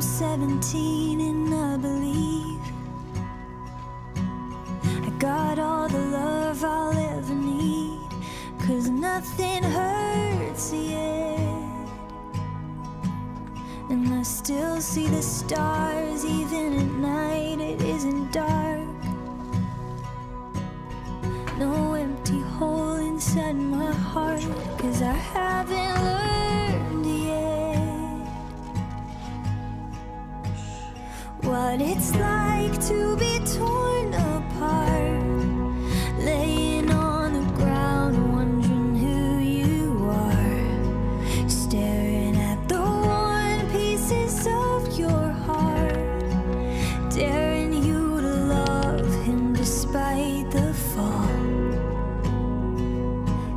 I'm 17 and I believe I got all the love I'll ever need, 'cause nothing hurts yet. And I still see the stars even at night it isn't dark. No empty hole inside my heart, 'cause I haven't learned yet what it's like to be torn apart, laying on the ground wondering who you are, staring at the worn pieces of your heart, daring you to love him despite the fall.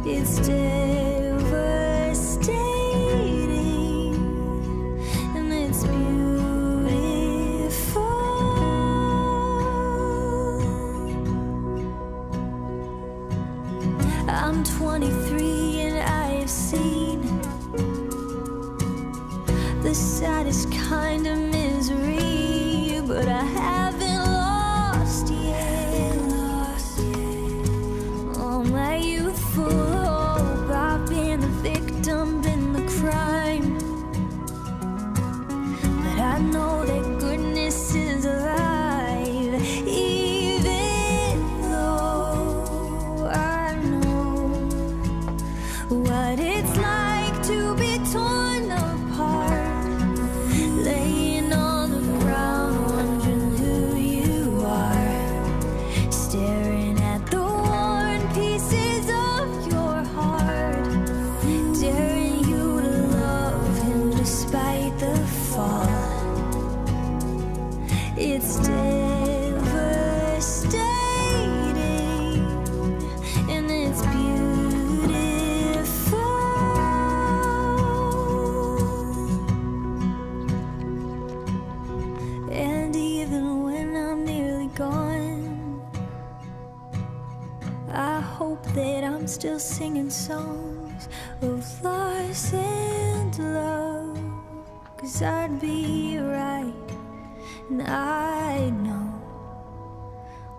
It's devastating and it's beautiful. I'm 23 and I have seen the saddest kind of misery, but I haven't lost yet. All my youthful hope, I've been the victim, been the crime, but I know that goodness is alive, even though I know what it's like to be torn apart, laying on the ground wondering who you are, staring at the worn pieces of your heart, daring you to love him despite the fall. It's devastating and it's beautiful. And even when I'm nearly gone, I hope that I'm still singing songs of loss and love, 'cause I'd be right and I know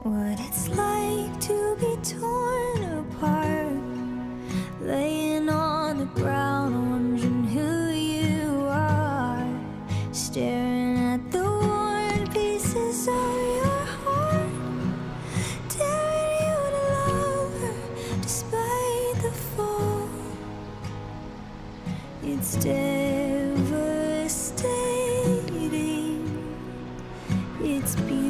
what it's like to be torn apart, laying on the ground wondering who you are, staring at the worn pieces of your heart, daring you to love her despite the fall. It's devastating, it's beautiful.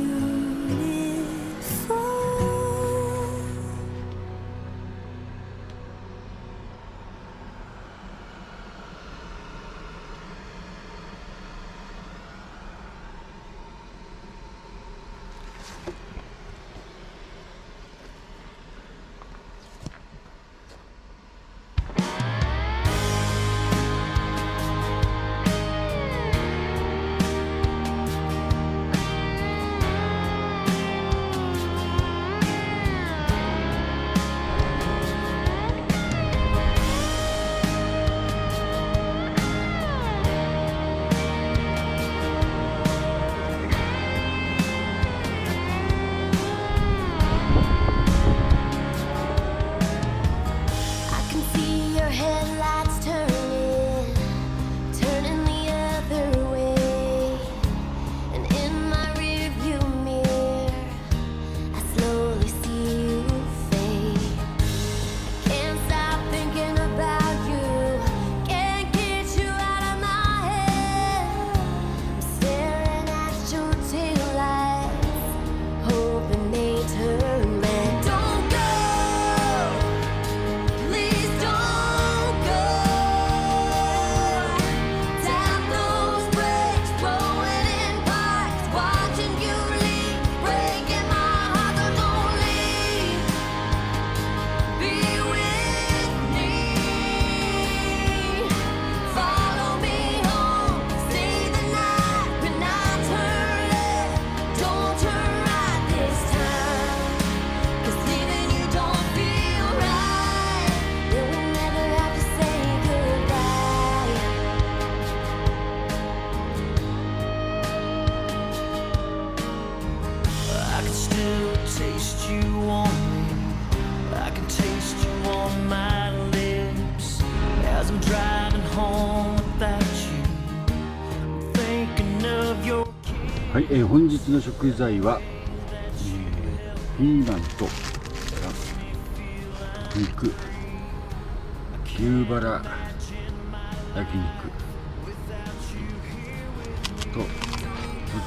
still taste you on me. I can taste you on my lips as I'm driving home without you. I'm thinking of your kiss. はい、本日の食材は、ピーマンと肉、牛バラ焼肉と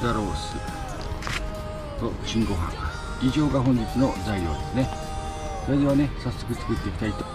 豚ロースと新ご飯、以上が本日の材料ですね。それではね、早速作っていきたいと。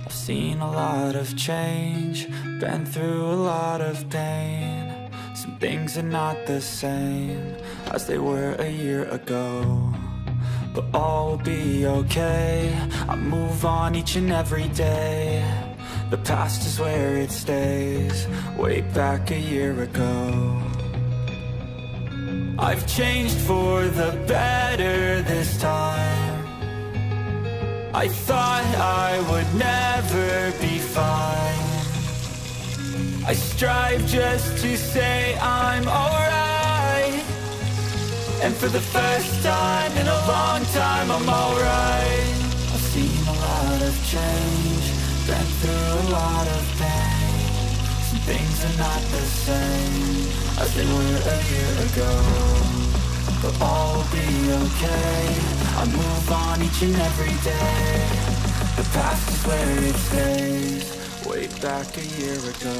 I've seen a lot of change, been through a lot of pain. Some things are not the same as they were a year ago, but all will be okay. I move on each and every day. The past is where it stays, way back a year ago. I've changed for the better this time. I thought I would never be fine. I strive just to say I'm alright, and for the first time in a long time I'm alright. I've seen a lot of change, been through a lot of pain. Some things are not the same as they were a year ago, but all will be okay. I move on each and every day. The past is where it stays, way back a year ago.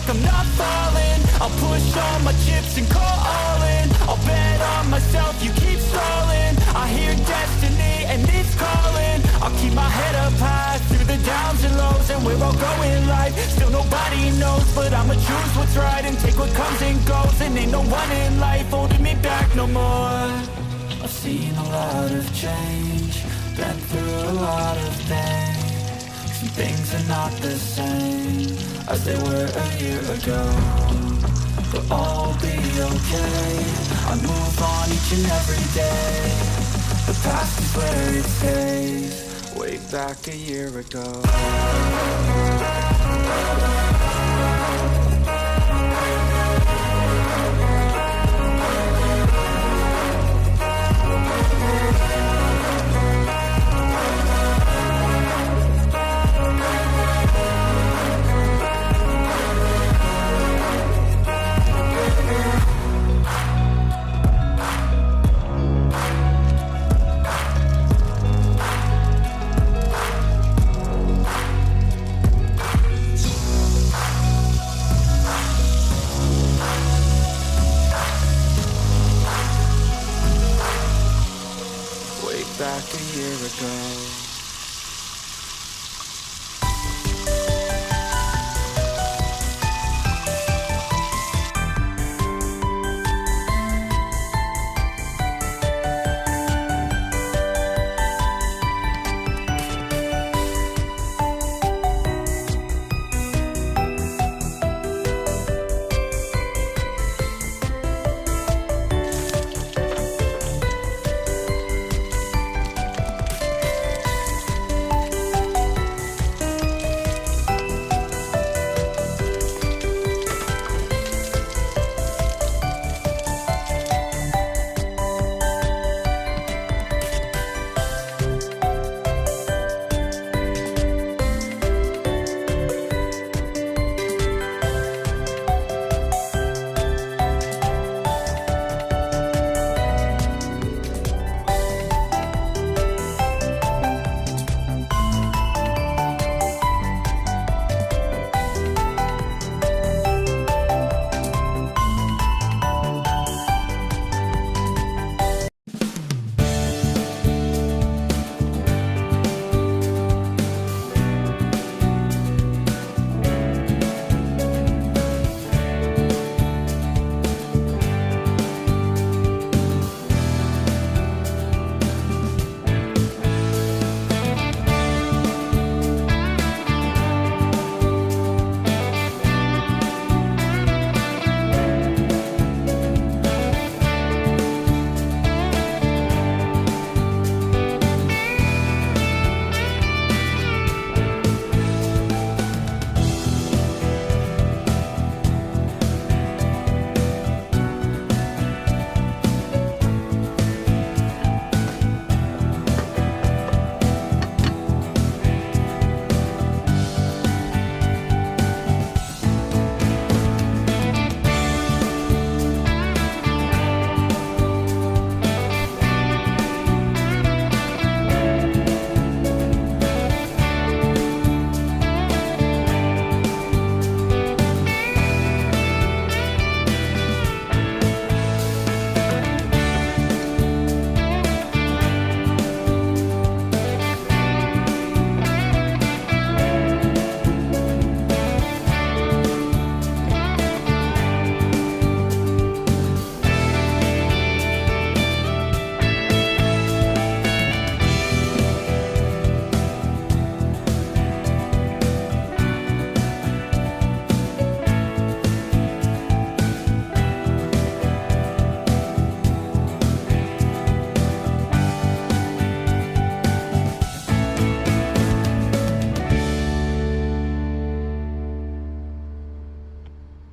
I'm not falling, I'll push all my chips and call all in. I'll bet on myself, you keep stalling. I hear destiny and it's calling. I'll keep my head up high through the downs and lows, and we're all going life. Still nobody knows, but I'ma choose what's right and take what comes and goes. And ain't no one in life holding me back no more. I've seen a lot of change, been through a lot of pain. Some things are not the same as they were a year ago, but all will be okay. I move on each and every day. The past is where it stays, way back a year ago.